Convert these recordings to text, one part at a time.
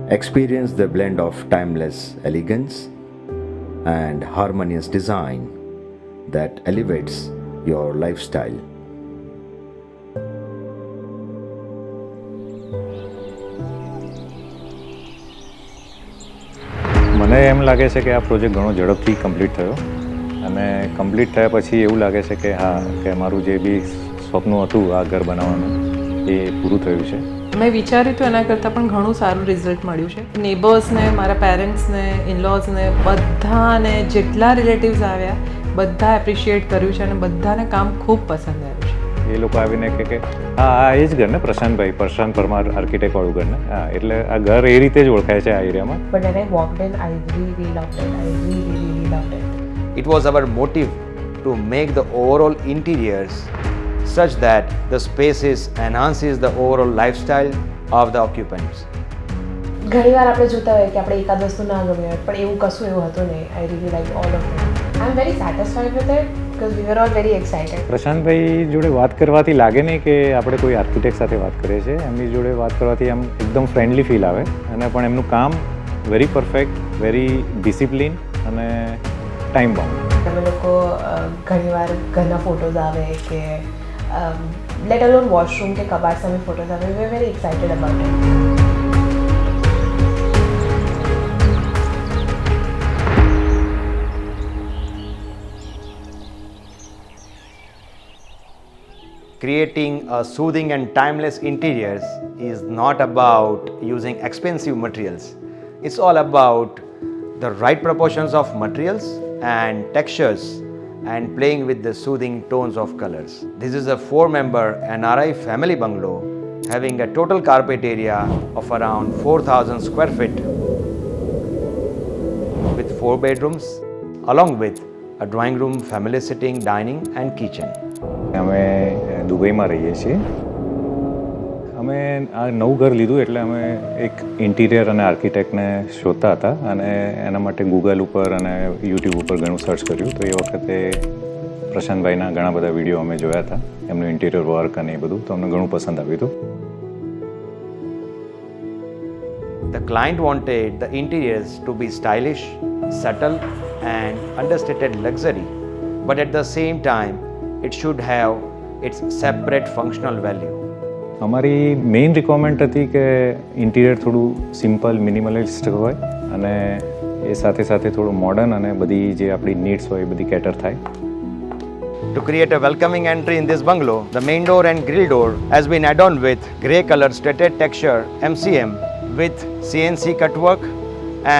Experience the blend of timeless elegance and harmonious design that elevates your lifestyle. મને એમ લાગે છે કે આ પ્રોજેક્ટ ઘણો ઝડપથી કમ્પ્લીટ થયો અને કમ્પ્લીટ થયા પછી એવું લાગે છે કે હા કે મારું જે બી સ્વપ્ન હતું આ ઘર બનાવવાનું એ પૂરું થયું છે. મેં વિચાર્યું હતું એના કરતાં પણ ઘણું સારું રિઝલ્ટ મળ્યું છે. નેબર્સને, મારા પેરેન્ટ્સને, ઇનલોઝને, બધાને જેટલા રિલેટિવ્સ આવ્યા બધા એપ્રિશિએટ કર્યું છે અને બધાને કામ ખૂબ પસંદ આવ્યું છે. એ લોકો આવીને કે હા આ એ જ ઘર ને પ્રશાંત પરમાર આર્કિટેક્ટવાળું ઘર ને હા એટલે આ ઘર એ રીતે જ ઓળખાય છે આ એરિયામાં. But when I walked in, I really loved it. I really loved it. It was our motive to make the overall interiors such that the spaces enhances the overall lifestyle of the occupants. ઘણીવાર આપણે જોતા હોય કે આપણે એકાદ વસ્તુ ના ગમે હોય પણ એવું કશું એવું હતું નહીં. I really liked all of it. I'm very satisfied with it because we were all very excited. Prashantbhai જોડે વાત કરવાથી લાગે નહીં કે આપણે કોઈ આર્કિટેક્ટ સાથે વાત કરીએ છીએ. એમની જોડે વાત કરવાથી આમ એકદમ ફ્રેન્ડલી ફીલ આવે અને પણ એમનું કામ વેરી પરફેક્ટ, વેરી ડિસિપ્લિન અને ટાઈમ બાઉન્ડ. અમે લોકો ઘણીવાર ઘરના ફોટોઝ આવે કે લેટ અલોન વોશરૂમ કે કબાટ સામે ફોટોઝ આવે. We are very excited about it. Creating a soothing and timeless interiors is not about using expensive materials. It's all about the right proportions of materials and textures and playing with the soothing tones of colors. This is a 4-member NRI family bungalow having a total carpet area of around 4,000 square feet with 4 bedrooms along with a drawing room, family sitting, dining and kitchen. અમે દુબઈમાં રહીએ છીએ. અમે આ નવું ઘર લીધું એટલે અમે એક ઇન્ટિરિયર અને આર્કિટેક્ટને શોધતા હતા અને એના માટે ગૂગલ ઉપર અને યુટ્યુબ ઉપર ઘણું સર્ચ કર્યું તો એ વખતે પ્રશાંતભાઈના ઘણા બધા વિડીયો અમે જોયા હતા એમનું ઇન્ટિરિયર વર્ક અને એ બધું તો અમને ઘણું પસંદ આવ્યું હતું. The client wanted the interiors to be stylish, subtle and understated luxury, but at the same time it should have its separate functional value. અમારી મેઇન રિક્વાયરમેન્ટ હતી કે ઇન્ટિરિયર થોડું સિમ્પલ મિનિમલિસ્ટ હોય અને એ સાથે સાથે થોડું મોડર્ન અને બધી જે આપણી નીડ્સ હોય એ બધી કેટર થાય. To create a welcoming entry in this bungalow, the main door and grill door has been adorned with grey color stated texture MCM with CNC cutwork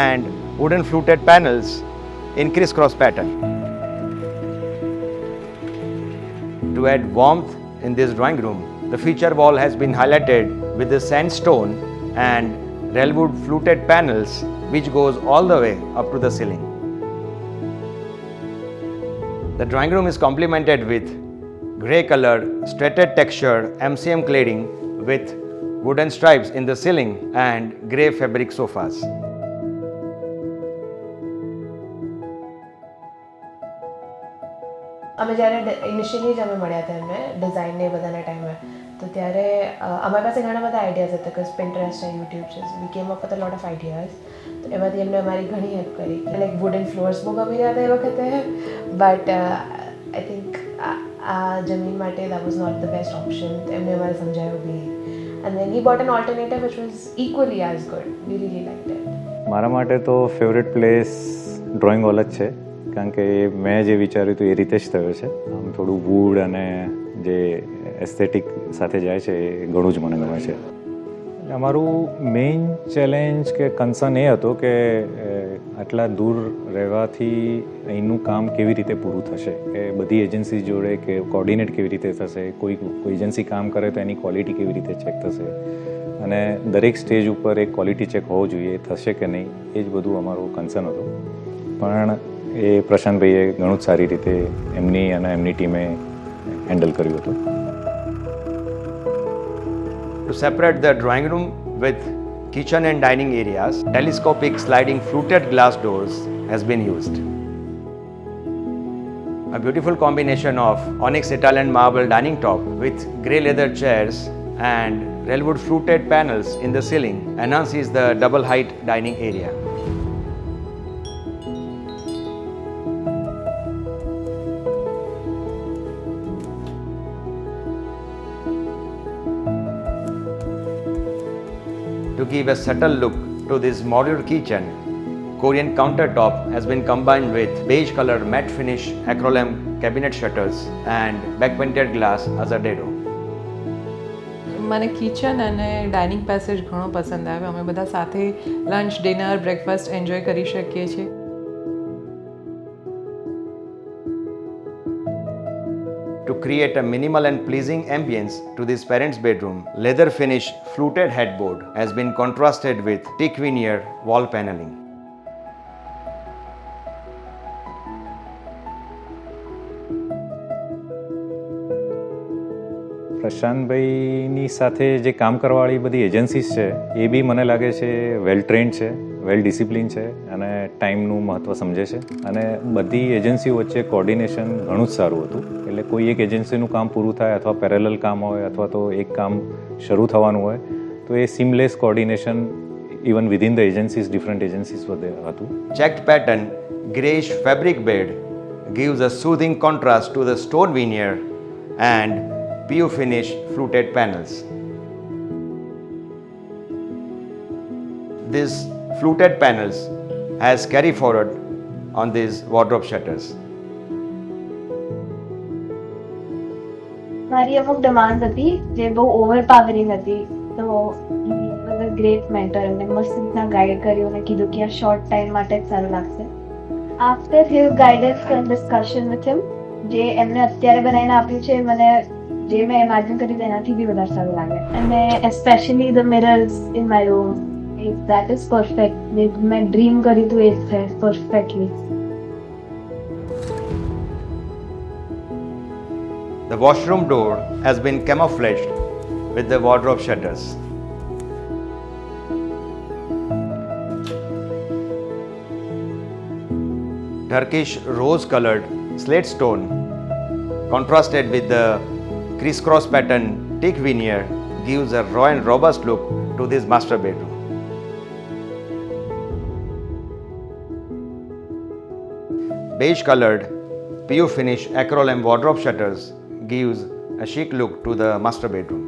and wooden fluted panels in crisscross pattern. To add warmth in this drawing room, the feature wall has been highlighted with the sandstone and railwood fluted panels which goes all the way up to the ceiling. The drawing room is complemented with grey colored straighted textured MCM cladding with wooden stripes in the ceiling and grey fabric sofas. અમે જ્યારે initially જ અમે મળ્યા હતા એમને ડિઝાઇનને એ બધાના ટાઈમે તો ત્યારે અમારી પાસે ઘણા બધા આઈડિયાઝ હતા કે પિન્ટરેસ્ટ છે, યુટ્યુબ છે. We came up with a lot of ideas. તો એમાંથી એમને અમારી ઘણી હેલ્પ કરી. લાઈક વુડન ફ્લોર્સ બહુ ગમી રહ્યા હતા એ વખતે બટ આઈ થિંક આ જમીન માટે that was not the best option. એમને અમારે સમજાયું બી and then he bought an alternative which was equally as good. We really liked it. મારા માટે તો ફેવરેટ પ્લેસ ડ્રોઈંગ હોલ જ છે કારણ કે મેં જે વિચાર્યું હતું એ રીતે જ થયો છે. આમ થોડું વુડ અને જે એસ્થેટિક સાથે જાય છે એ ઘણું જ મને ગમે છે. અમારું મેઇન ચેલેન્જ કે કન્સર્ન એ હતો કે આટલા દૂર રહેવાથી અહીંનું કામ કેવી રીતે પૂરું થશે કે બધી એજન્સી જોડે કે કોર્ડિનેટ કેવી રીતે થશે, કોઈ એજન્સી કામ કરે તો એની ક્વોલિટી કેવી રીતે ચેક થશે અને દરેક સ્ટેજ ઉપર એક ક્વોલિટી ચેક હોવો જોઈએ, થશે કે નહીં એ જ બધું અમારું કન્સર્ન હતું. પણ એ પ્રશાંતભાઈએ ઘણું જ સારી રીતે એમની અને એમની ટીમે હેન્ડલ કર્યું હતું. To separate the drawing room with kitchen and dining areas, telescopic sliding fluted glass doors has been used. A beautiful combination of onyx Italian marble dining top with grey leather chairs and Relwood fluted panels in the ceiling enhances the double height dining area. To give a subtle look to this modular kitchen, Korean countertop has been combined with beige color matte finish acroleum cabinet shutters and back painted glass azadedo. મને kitchen અને dining passage ઘણો પસંદ આવે. અમે બધા સાથે lunch, dinner, breakfast enjoy કરી શકીએ છીએ. To create a minimal and pleasing ambience to this parents' bedroom, leather finish fluted headboard has been contrasted with teak veneer wall paneling. પ્રશાંતભાઈની સાથે જે કામ કરવાવાળી બધી એજન્સીસ છે એ બી મને લાગે છે વેલ ટ્રેન્ડ છે, વેલ ડિસિપ્લિન છે અને ટાઈમનું મહત્ત્વ સમજે છે અને બધી એજન્સીઓ વચ્ચે કોર્ડિનેશન ઘણું જ સારું હતું. એટલે કોઈ એક એજન્સીનું કામ પૂરું થાય અથવા પેરેલલ કામ હોય અથવા તો એક કામ શરૂ થવાનું હોય તો એ seamless coordination even within the agencies, different agencies બધે હતું. Checked pattern greyish fabric bed gives a soothing contrast to the stone veneer and PU finish fluted panels. These fluted panels has carry forward on these wardrobe shutters. મારી અમુક demand હતી જે બહુ ઓવરપાવરિંગ હતી, તો great mentor એમને મસ્ત રીતના ગાઈડ કર્યું અને કીધું કે આ શોર્ટ ટાઈમ માટે જ સારું લાગશે. After his guidance and discussion with him, જે એમને અત્યારે બનાવીને આપ્યું છે મને જે મેં ઇમેજિન કર્યું તેનાથી બી વધારે સારું લાગે. અને especially the mirrors in my room, that is perfect. મેં ડ્રીમ કર્યું હતું એ છે perfectly. The washroom door has been camouflaged with the wardrobe shutters. Turkish rose-colored slate stone contrasted with the crisscross pattern teak veneer gives a raw and robust look to this master bedroom. Beige-colored PU finish acroleum wardrobe shutters gives a chic look to the master bedroom.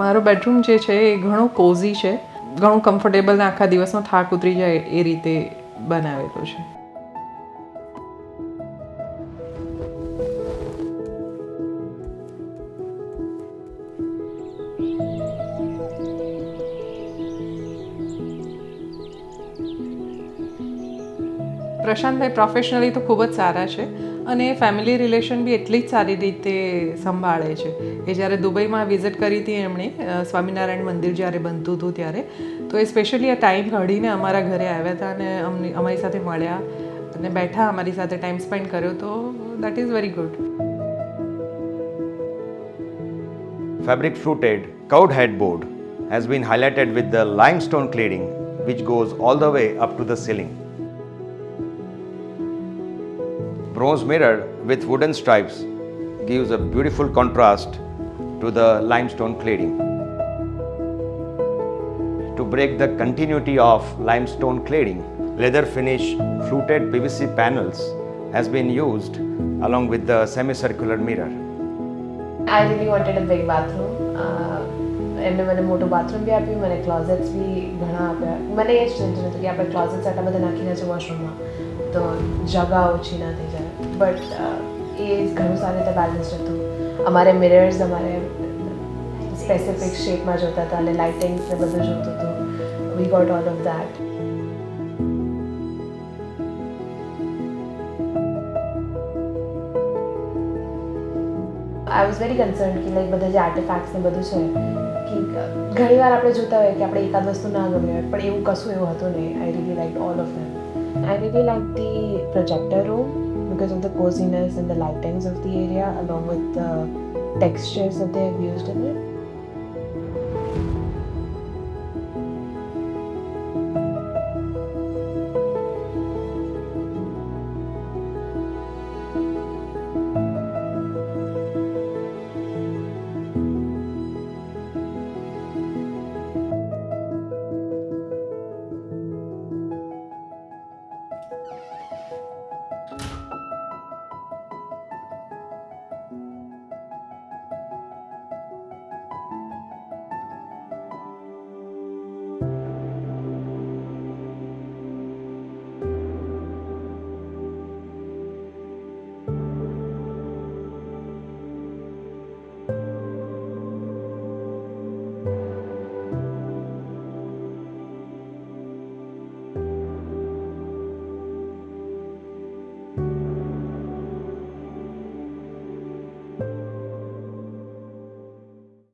મારો bedroom જે છે એ ઘણો cosy છે, ઘણું comfortable ને આખા દિવસનો થાક ઉતરી જાય એ રીતે બનાવેલો છે. પ્રશાંતભાઈ પ્રોફેશનલી તો ખૂબ જ સારા છે અને ફેમિલી રિલેશન બી એટલી જ સારી રીતે સંભાળે છે. એ જ્યારે દુબઈમાં વિઝિટ કરી હતી એમણે, સ્વામિનારાયણ મંદિર જ્યારે બનતું હતું ત્યારે, તો એ સ્પેશિયલી આ ટાઈમ કાઢીને અમારા ઘરે આવ્યા હતા અને અમારી સાથે મળ્યા અને બેઠા, અમારી સાથે ટાઈમ સ્પેન્ડ કર્યો, તો that is very good. Fabric fluted curved headboard has been highlighted with the limestone cladding which goes all the way up to the ceiling. Bronze mirror with wooden stripes gives a beautiful contrast to the limestone cladding. To break the continuity of limestone cladding, leather finish fluted PVC panels has been used along with the semicircular mirror. I really wanted a big bathroom. એમને મને મોટું bathroom બી આપ્યું, મને ક્લોઝેટ્સ બી ઘણા આપ્યા. મને એ જ tension હતું કે આપણે ક્લોઝેટ્સ આટલા બધા નાખીને છે વોશરૂમમાં તો જગા ઓછી ના થઈ જાય, બટ એ ઘણું સારી રીતે બેલેન્સ હતું. અમારે મિરર્સ અમારે સ્પેસિફિક શેપમાં જોતા હતા અને લાઇટિંગ્સ ને બધું જોતું હતું. We got all of that. I was very concern કે લાઈક બધા જે આર્ટિફેક્ટ્સ ને બધું છે કે ઘણી વાર આપણે જોતા હોય કે આપણે એકાદ વસ્તુ ના ગમે હોય, પણ એવું કશું એવું હતું નહીં. I really like all of them. I really like the projector room because of the coziness and the lightings of the area along with the textures that they have used in it.